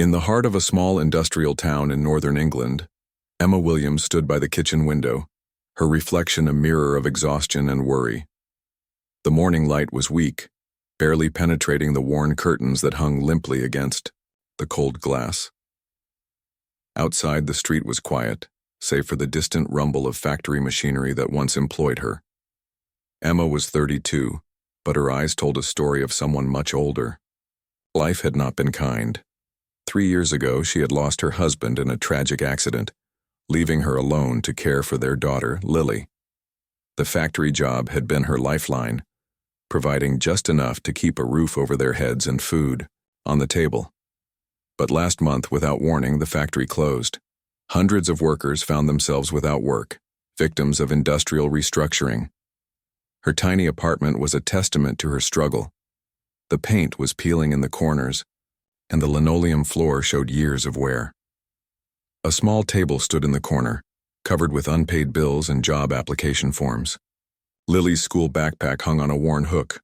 In the heart of a small industrial town in northern England, Emma Williams stood by the kitchen window, her reflection a mirror of exhaustion and worry. The morning light was weak, barely penetrating the worn curtains that hung limply against the cold glass. Outside, the street was quiet, save for the distant rumble of factory machinery that once employed her. Emma was 32, but her eyes told a story of someone much older. Life had not been kind. 3 years ago, she had lost her husband in a tragic accident, leaving her alone to care for their daughter, Lily. The factory job had been her lifeline, providing just enough to keep a roof over their heads and food on the table. But last month, without warning, the factory closed. Hundreds of workers found themselves without work, victims of industrial restructuring. Her tiny apartment was a testament to her struggle. The paint was peeling in the corners, and the linoleum floor showed years of wear. A small table stood in the corner, covered with unpaid bills and job application forms. Lily's school backpack hung on a worn hook,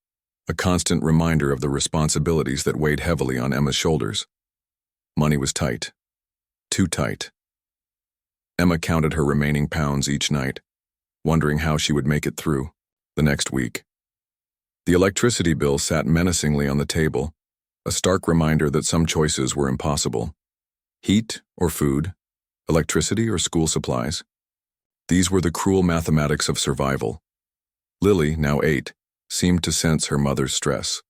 a constant reminder of the responsibilities that weighed heavily on Emma's shoulders. Money was tight. Too tight. Emma counted her remaining pounds each night, wondering how she would make it through the next week. The electricity bill sat menacingly on the table, a stark reminder that some choices were impossible. Heat or food, electricity or school supplies. These were the cruel mathematics of survival. Lily, now 8, seemed to sense her mother's stress.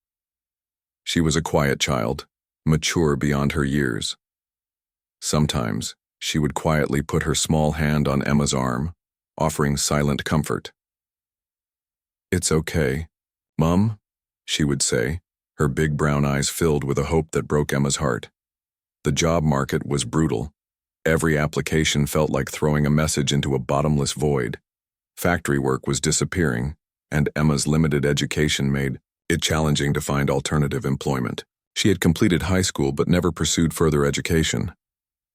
She was a quiet child, mature beyond her years. Sometimes, she would quietly put her small hand on Emma's arm, offering silent comfort. "It's okay, Mum," she would say, her big brown eyes filled with a hope that broke Emma's heart. The job market was brutal. Every application felt like throwing a message into a bottomless void. Factory work was disappearing, and Emma's limited education made it challenging to find alternative employment. She had completed high school but never pursued further education,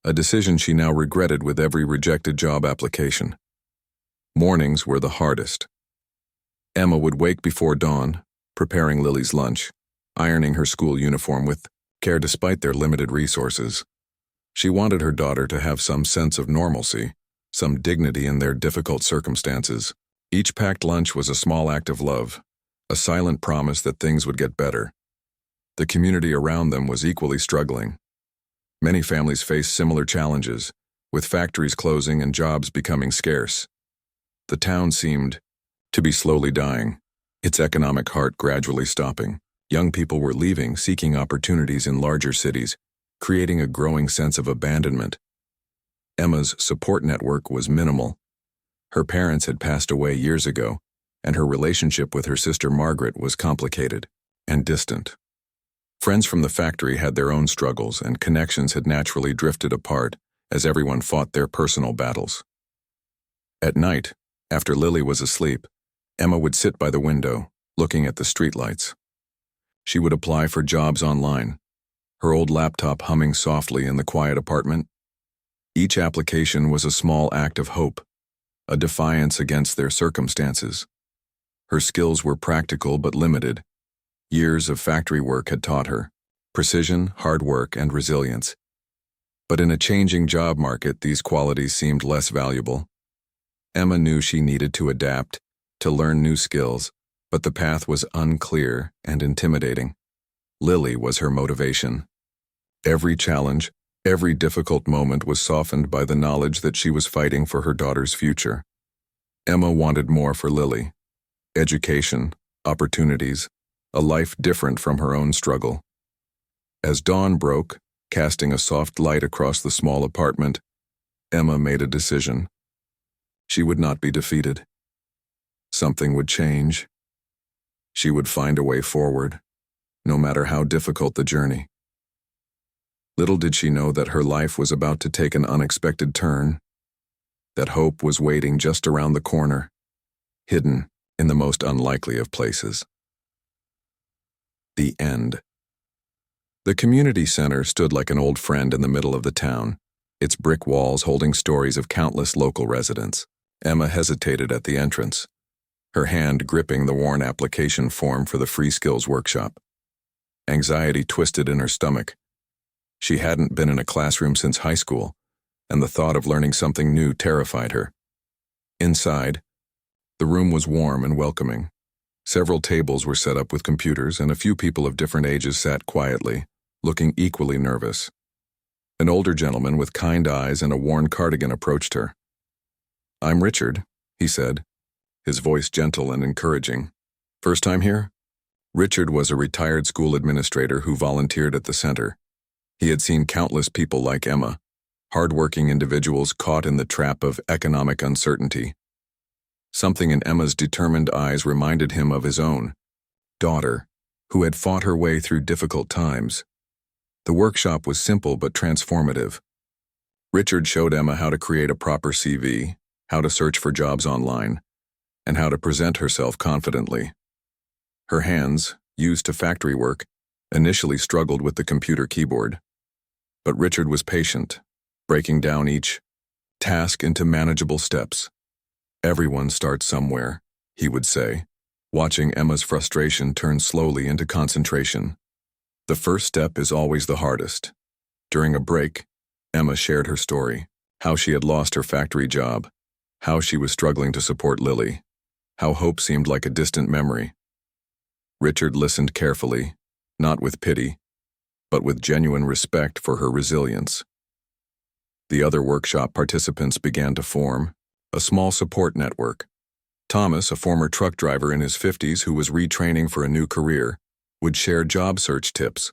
a decision she now regretted with every rejected job application. Mornings were the hardest. Emma would wake before dawn, preparing Lily's lunch, ironing her school uniform with care despite their limited resources. She wanted her daughter to have some sense of normalcy, some dignity in their difficult circumstances. Each packed lunch was a small act of love, a silent promise that things would get better. The community around them was equally struggling. Many families faced similar challenges, with factories closing and jobs becoming scarce. The town seemed to be slowly dying, its economic heart gradually stopping. Young people were leaving, seeking opportunities in larger cities, creating a growing sense of abandonment. Emma's support network was minimal. Her parents had passed away years ago, and her relationship with her sister Margaret was complicated and distant. Friends from the factory had their own struggles, and connections had naturally drifted apart as everyone fought their personal battles. At night, after Lily was asleep, Emma would sit by the window, looking at the streetlights. She would apply for jobs online, her old laptop humming softly in the quiet apartment. Each application was a small act of hope, a defiance against their circumstances. Her skills were practical but limited. Years of factory work had taught her precision, hard work, and resilience. But in a changing job market, these qualities seemed less valuable. Emma knew she needed to adapt, to learn new skills, but the path was unclear and intimidating. Lily was her motivation. Every challenge, every difficult moment was softened by the knowledge that she was fighting for her daughter's future. Emma wanted more for Lily: education, opportunities, a life different from her own struggle. As dawn broke, casting a soft light across the small apartment, Emma made a decision. She would not be defeated. Something would change. She would find a way forward, no matter how difficult the journey. Little did she know that her life was about to take an unexpected turn, that hope was waiting just around the corner, hidden in the most unlikely of places. The end. The community center stood like an old friend in the middle of the town, its brick walls holding stories of countless local residents. Emma hesitated at the entrance, her hand gripping the worn application form for the free skills workshop. Anxiety twisted in her stomach. She hadn't been in a classroom since high school, and the thought of learning something new terrified her. Inside, the room was warm and welcoming. Several tables were set up with computers, and a few people of different ages sat quietly, looking equally nervous. An older gentleman with kind eyes and a worn cardigan approached her. "I'm Richard," he said, his voice gentle and encouraging. "First time here?" Richard was a retired school administrator who volunteered at the center. He had seen countless people like Emma, hard-working individuals caught in the trap of economic uncertainty. Something in Emma's determined eyes reminded him of his own daughter, who had fought her way through difficult times. The workshop was simple but transformative. Richard showed Emma how to create a proper CV, how to search for jobs online, and how to present herself confidently. Her hands, used to factory work, initially struggled with the computer keyboard. But Richard was patient, breaking down each task into manageable steps. "Everyone starts somewhere," he would say, watching Emma's frustration turn slowly into concentration. "The first step is always the hardest." During a break, Emma shared her story, how she had lost her factory job, how she was struggling to support Lily, how hope seemed like a distant memory. Richard listened carefully, not with pity, but with genuine respect for her resilience. The other workshop participants began to form a small support network. Thomas, a former truck driver in his 50s who was retraining for a new career, would share job search tips.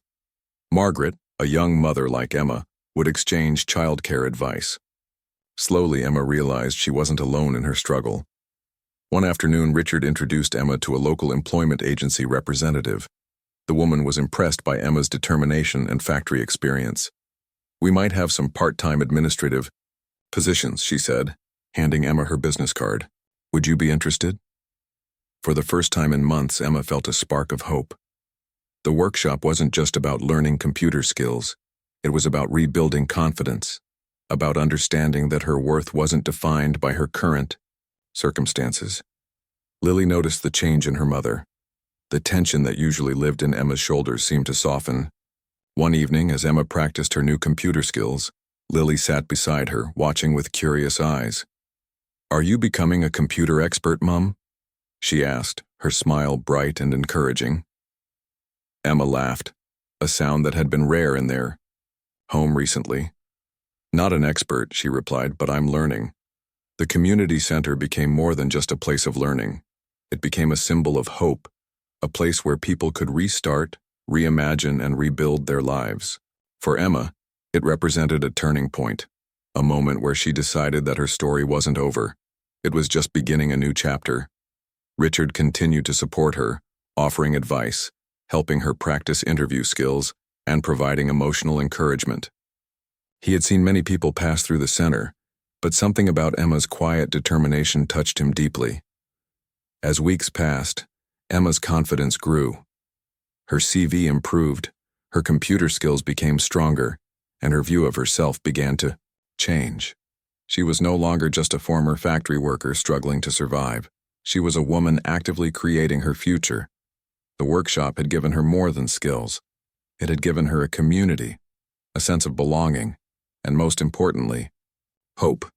Margaret, a young mother like Emma, would exchange childcare advice. Slowly, Emma realized she wasn't alone in her struggle. One afternoon, Richard introduced Emma to a local employment agency representative. The woman was impressed by Emma's determination and factory experience. "We might have some part-time administrative positions," she said, handing Emma her business card. "Would you be interested?" For the first time in months, Emma felt a spark of hope. The workshop wasn't just about learning computer skills. It was about rebuilding confidence, about understanding that her worth wasn't defined by her current circumstances. Lily noticed the change in her mother. The tension that usually lived in Emma's shoulders seemed to soften. One evening, as Emma practiced her new computer skills, Lily sat beside her, watching with curious eyes. "Are you becoming a computer expert, Mum?" she asked, her smile bright and encouraging. Emma laughed, a sound that had been rare in their home recently. "Not an expert," she replied, "but I'm learning." The community center became more than just a place of learning. It became a symbol of hope, a place where people could restart, reimagine, and rebuild their lives. For Emma, it represented a turning point, a moment where she decided that her story wasn't over. It was just beginning a new chapter. Richard continued to support her, offering advice, helping her practice interview skills, and providing emotional encouragement. He had seen many people pass through the center, but something about Emma's quiet determination touched him deeply. As weeks passed, Emma's confidence grew. Her CV improved, her computer skills became stronger, and her view of herself began to change. She was no longer just a former factory worker struggling to survive. She was a woman actively creating her future. The workshop had given her more than skills. It had given her a community, a sense of belonging, and most importantly, hope.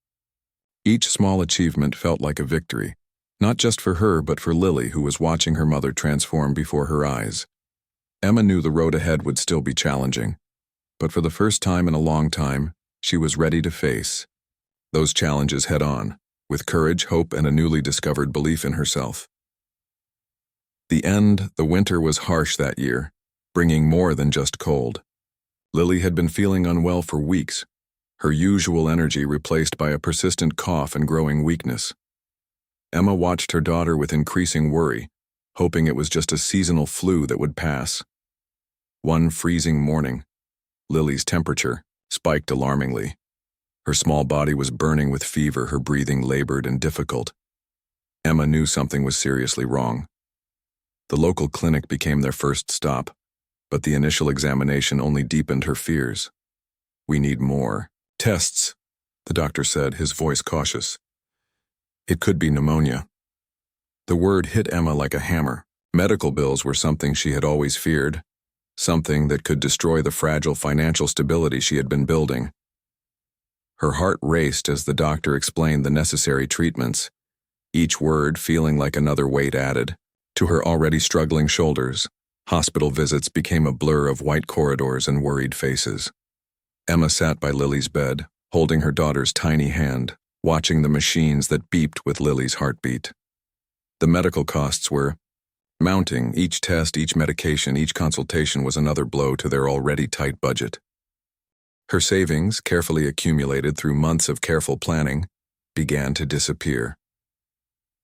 Each small achievement felt like a victory, not just for her but for Lily, who was watching her mother transform before her eyes. Emma knew the road ahead would still be challenging, but for the first time in a long time, she was ready to face those challenges head-on, with courage, hope, and a newly discovered belief in herself. The winter was harsh that year, bringing more than just cold. Lily had been feeling unwell for weeks, her usual energy replaced by a persistent cough and growing weakness. Emma watched her daughter with increasing worry, hoping it was just a seasonal flu that would pass. One freezing morning, Lily's temperature spiked alarmingly. Her small body was burning with fever, her breathing labored and difficult. Emma knew something was seriously wrong. The local clinic became their first stop, but the initial examination only deepened her fears. "We need more tests," the doctor said, his voice cautious. "It could be pneumonia." The word hit Emma like a hammer. Medical bills were something she had always feared, something that could destroy the fragile financial stability she had been building. Her heart raced as the doctor explained the necessary treatments, each word feeling like another weight added to her already struggling shoulders. Hospital visits became a blur of white corridors and worried faces. Emma sat by Lily's bed, holding her daughter's tiny hand, watching the machines that beeped with Lily's heartbeat. The medical costs were mounting. Each test, each medication, each consultation was another blow to their already tight budget. Her savings, carefully accumulated through months of careful planning, began to disappear.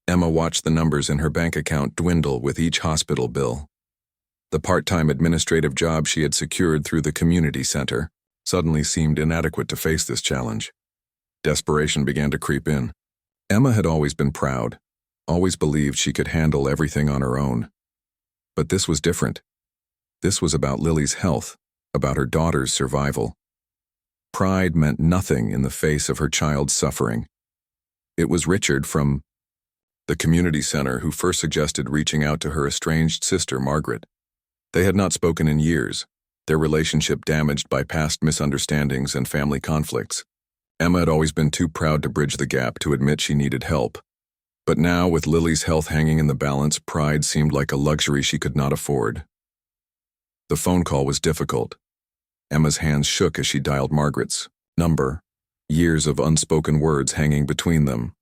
Emma watched the numbers in her bank account dwindle with each hospital bill. The part-time administrative job she had secured through the community center suddenly seemed inadequate to face this challenge. Desperation began to creep in. Emma had always been proud, always believed she could handle everything on her own. But this was different. This was about Lily's health, about her daughter's survival. Pride meant nothing in the face of her child's suffering. It was Richard from the community center who first suggested reaching out to her estranged sister, Margaret. They had not spoken in years, their relationship damaged by past misunderstandings and family conflicts. Emma had always been too proud to bridge the gap to admit she needed help. But now, with Lily's health hanging in the balance, pride seemed like a luxury she could not afford. The phone call was difficult. Emma's hands shook as she dialed Margaret's number, years of unspoken words hanging between them.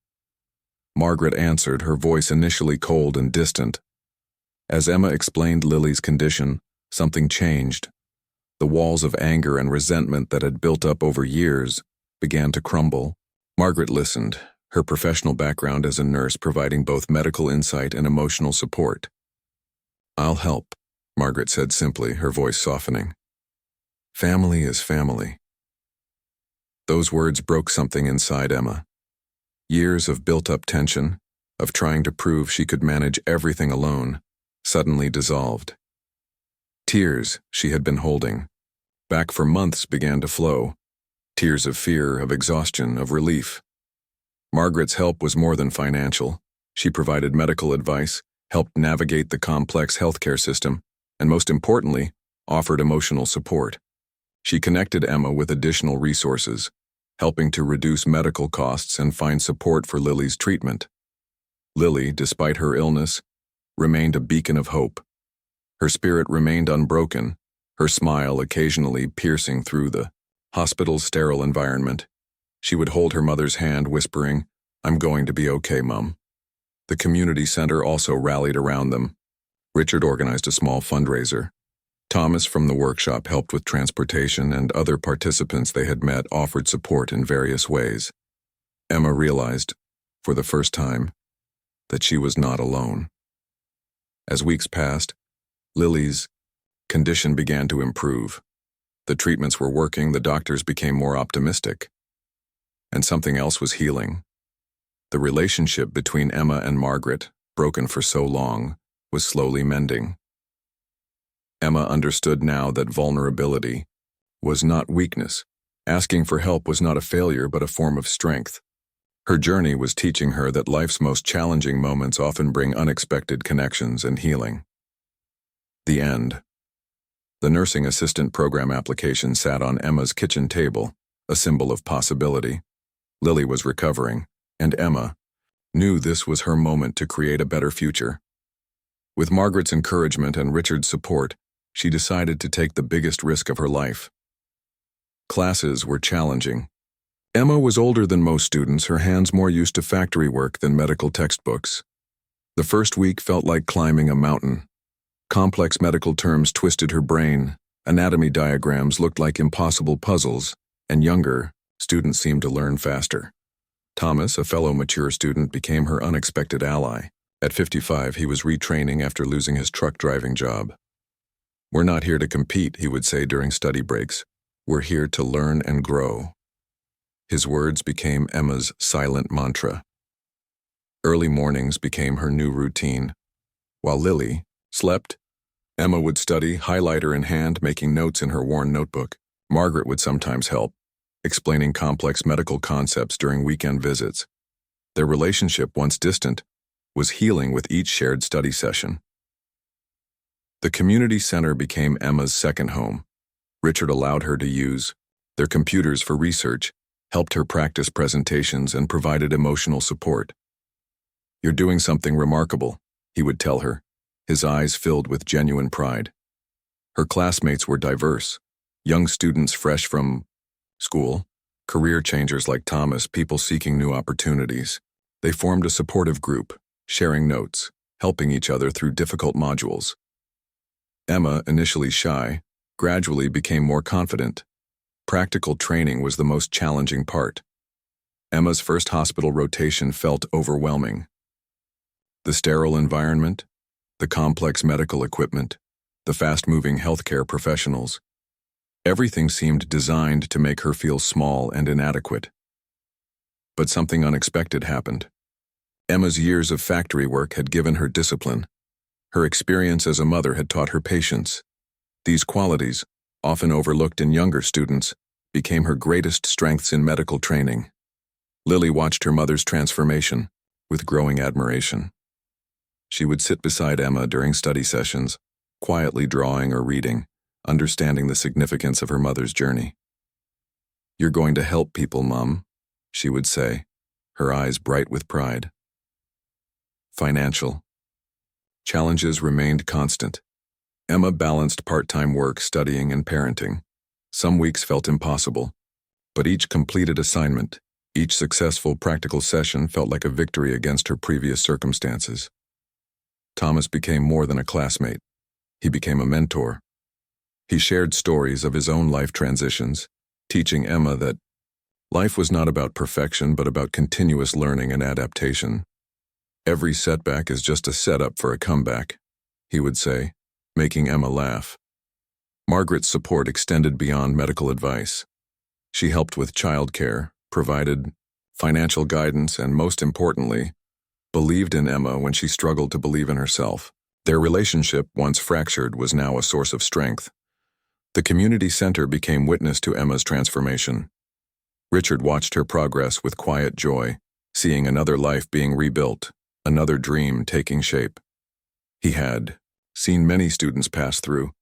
Margaret answered, her voice initially cold and distant. As Emma explained Lily's condition, something changed. The walls of anger and resentment that had built up over years began to crumble. Margaret listened, her professional background as a nurse providing both medical insight and emotional support. "I'll help," Margaret said simply, her voice softening. "Family is family." Those words broke something inside Emma. Years of built-up tension, of trying to prove she could manage everything alone, suddenly dissolved. Tears she had been holding, back for months, began to flow. Tears of fear, of exhaustion, of relief. Margaret's help was more than financial. She provided medical advice, helped navigate the complex healthcare system, and most importantly, offered emotional support. She connected Emma with additional resources, helping to reduce medical costs and find support for Lily's treatment. Lily, despite her illness, remained a beacon of hope. Her spirit remained unbroken, her smile occasionally piercing through the hospital's sterile environment. She would hold her mother's hand, whispering, "I'm going to be okay, Mum." The community center also rallied around them. Richard organized a small fundraiser. Thomas from the workshop helped with transportation, and other participants they had met offered support in various ways. Emma realized, for the first time, that she was not alone. As weeks passed, Lily's condition began to improve. The treatments were working, the doctors became more optimistic. And something else was healing. The relationship between Emma and Margaret, broken for so long, was slowly mending. Emma understood now that vulnerability was not weakness. Asking for help was not a failure but a form of strength. Her journey was teaching her that life's most challenging moments often bring unexpected connections and healing. The end. The nursing assistant program application sat on Emma's kitchen table, a symbol of possibility. Lily was recovering, and Emma knew this was her moment to create a better future. With Margaret's encouragement and Richard's support, she decided to take the biggest risk of her life. Classes were challenging. Emma was older than most students, her hands more used to factory work than medical textbooks. The first week felt like climbing a mountain. Complex medical terms twisted her brain, anatomy diagrams looked like impossible puzzles, and younger students seemed to learn faster. Thomas, a fellow mature student, became her unexpected ally. At 55, he was retraining after losing his truck driving job. "We're not here to compete," he would say during study breaks. "We're here to learn and grow." His words became Emma's silent mantra. Early mornings became her new routine. While Lily slept, Emma would study, highlighter in hand, making notes in her worn notebook. Margaret would sometimes help, explaining complex medical concepts during weekend visits. Their relationship, once distant, was healing with each shared study session. The community center became Emma's second home. Richard allowed her to use their computers for research, helped her practice presentations, and provided emotional support. "You're doing something remarkable," he would tell her, his eyes filled with genuine pride. Her classmates were diverse, young students fresh from school, career changers like Thomas, people seeking new opportunities. They formed a supportive group, sharing notes, helping each other through difficult modules. Emma, initially shy, gradually became more confident. Practical training was the most challenging part. Emma's first hospital rotation felt overwhelming. The sterile environment, the complex medical equipment, the fast-moving healthcare professionals. Everything seemed designed to make her feel small and inadequate. But something unexpected happened. Emma's years of factory work had given her discipline. Her experience as a mother had taught her patience. These qualities, often overlooked in younger students, became her greatest strengths in medical training. Lily watched her mother's transformation with growing admiration. She would sit beside Emma during study sessions, quietly drawing or reading, understanding the significance of her mother's journey. "You're going to help people, Mom," she would say, her eyes bright with pride. Financial challenges remained constant. Emma balanced part-time work, studying, and parenting. Some weeks felt impossible, but each completed assignment, each successful practical session felt like a victory against her previous circumstances. Thomas became more than a classmate. He became a mentor. He shared stories of his own life transitions, teaching Emma that life was not about perfection but about continuous learning and adaptation. "Every setback is just a setup for a comeback," he would say, making Emma laugh. Margaret's support extended beyond medical advice. She helped with childcare, provided financial guidance, and most importantly, believed in Emma when she struggled to believe in herself. Their relationship, once fractured, was now a source of strength. The community center became witness to Emma's transformation. Richard watched her progress with quiet joy, seeing another life being rebuilt, another dream taking shape. He had seen many students pass through,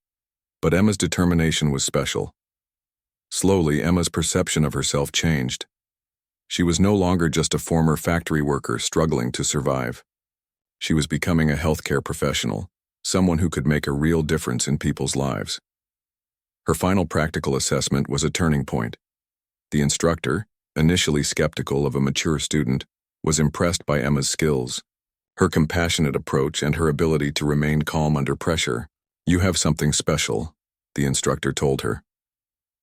but Emma's determination was special. Slowly, Emma's perception of herself changed. She was no longer just a former factory worker struggling to survive. She was becoming a healthcare professional, someone who could make a real difference in people's lives. Her final practical assessment was a turning point. The instructor, initially skeptical of a mature student, was impressed by Emma's skills, her compassionate approach, and her ability to remain calm under pressure. "You have something special," the instructor told her.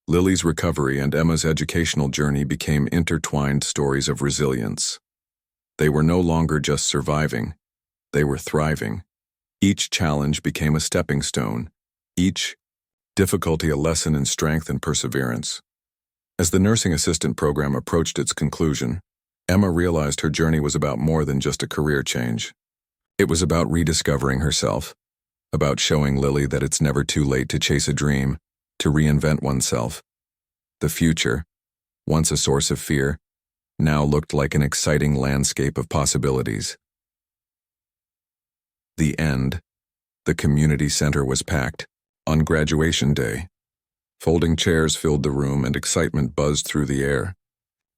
Lily's recovery and Emma's educational journey became intertwined stories of resilience. They were no longer just surviving, they were thriving. Each challenge became a stepping stone, each difficulty a lesson in strength and perseverance. As the nursing assistant program approached its conclusion, Emma realized her journey was about more than just a career change. It was about rediscovering herself, about showing Lily that it's never too late to chase a dream, to reinvent oneself. The future, once a source of fear, now looked like an exciting landscape of possibilities. The end. The community center was packed. On graduation day, folding chairs filled the room and excitement buzzed through the air.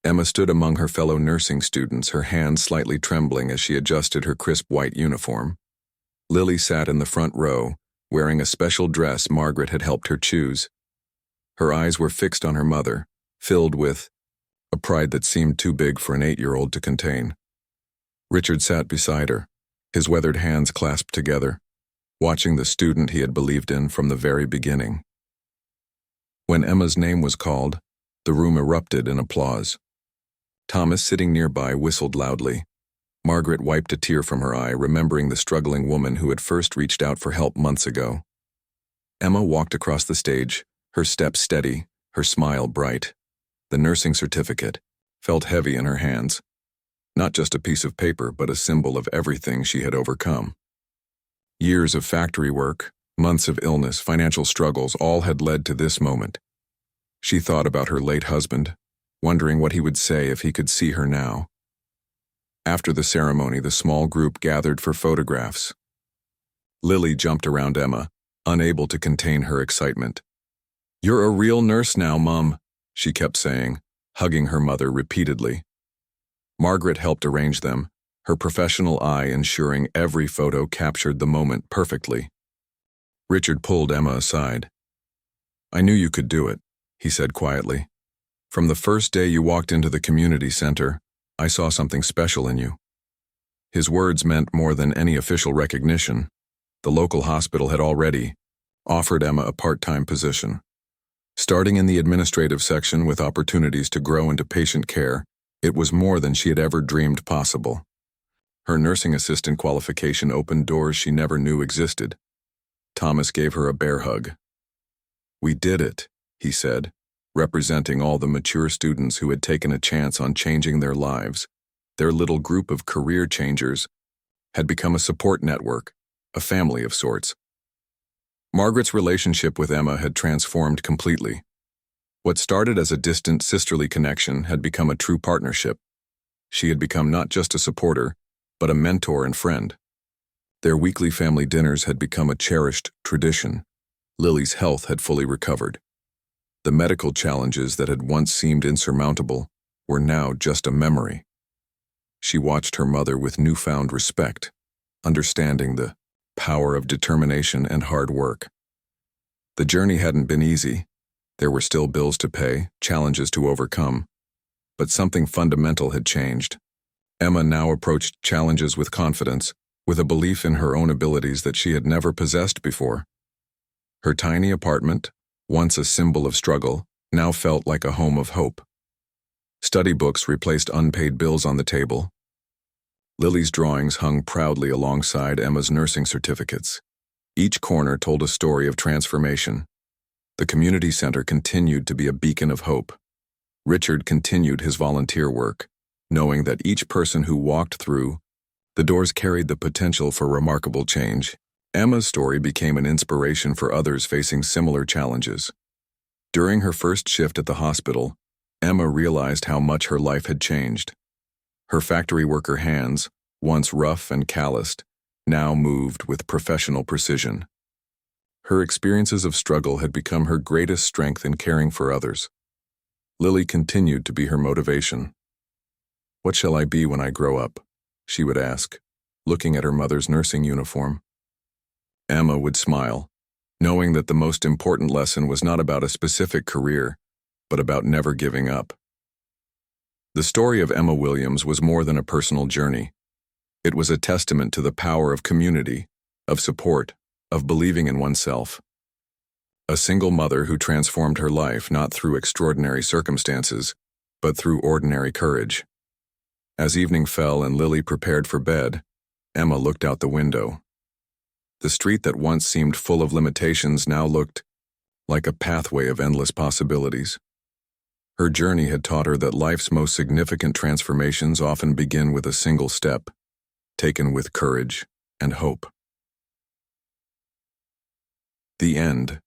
Emma stood among her fellow nursing students, her hands slightly trembling as she adjusted her crisp white uniform. Lily sat in the front row, wearing a special dress Margaret had helped her choose. Her eyes were fixed on her mother, filled with a pride that seemed too big for an 8-year-old to contain. Richard sat beside her, his weathered hands clasped together, watching the student he had believed in from the very beginning. When Emma's name was called, the room erupted in applause. Thomas, sitting nearby, whistled loudly. Margaret wiped a tear from her eye, remembering the struggling woman who had first reached out for help months ago. Emma walked across the stage, her step steady, her smile bright. The nursing certificate felt heavy in her hands. Not just a piece of paper, but a symbol of everything she had overcome. Years of factory work, months of illness, financial struggles, all had led to this moment. She thought about her late husband, wondering what he would say if he could see her now. After the ceremony, the small group gathered for photographs. Lily jumped around Emma, unable to contain her excitement. "You're a real nurse now, Mum," she kept saying, hugging her mother repeatedly. Margaret helped arrange them, her professional eye ensuring every photo captured the moment perfectly. Richard pulled Emma aside. "I knew you could do it," he said quietly. "From the first day you walked into the community center, I saw something special in you." His words meant more than any official recognition. The local hospital had already offered Emma a part-time position. Starting in the administrative section with opportunities to grow into patient care, it was more than she had ever dreamed possible. Her nursing assistant qualification opened doors she never knew existed. Thomas gave her a bear hug. "We did it," he said, representing all the mature students who had taken a chance on changing their lives. Their little group of career changers had become a support network, a family of sorts. Margaret's relationship with Emma had transformed completely. What started as a distant sisterly connection had become a true partnership. She had become not just a supporter, but a mentor and friend. Their weekly family dinners had become a cherished tradition. Lily's health had fully recovered. The medical challenges that had once seemed insurmountable were now just a memory. She watched her mother with newfound respect, understanding the power of determination and hard work. The journey hadn't been easy. There were still bills to pay, challenges to overcome. But something fundamental had changed. Emma now approached challenges with confidence, with a belief in her own abilities that she had never possessed before. Her tiny apartment, once a symbol of struggle, now felt like a home of hope. Study books replaced unpaid bills on the table. Lily's drawings hung proudly alongside Emma's nursing certificates. Each corner told a story of transformation. The community center continued to be a beacon of hope. Richard continued his volunteer work, knowing that each person who walked through the doors carried the potential for remarkable change. Emma's story became an inspiration for others facing similar challenges. During her first shift at the hospital, Emma realized how much her life had changed. Her factory worker hands, once rough and calloused, now moved with professional precision. Her experiences of struggle had become her greatest strength in caring for others. Lily continued to be her motivation. "What shall I be when I grow up?" she would ask, looking at her mother's nursing uniform. Emma would smile, knowing that the most important lesson was not about a specific career, but about never giving up. The story of Emma Williams was more than a personal journey. It was a testament to the power of community, of support, of believing in oneself. A single mother who transformed her life not through extraordinary circumstances, but through ordinary courage. As evening fell and Lily prepared for bed, Emma looked out the window. The street that once seemed full of limitations now looked like a pathway of endless possibilities. Her journey had taught her that life's most significant transformations often begin with a single step, taken with courage and hope. The end.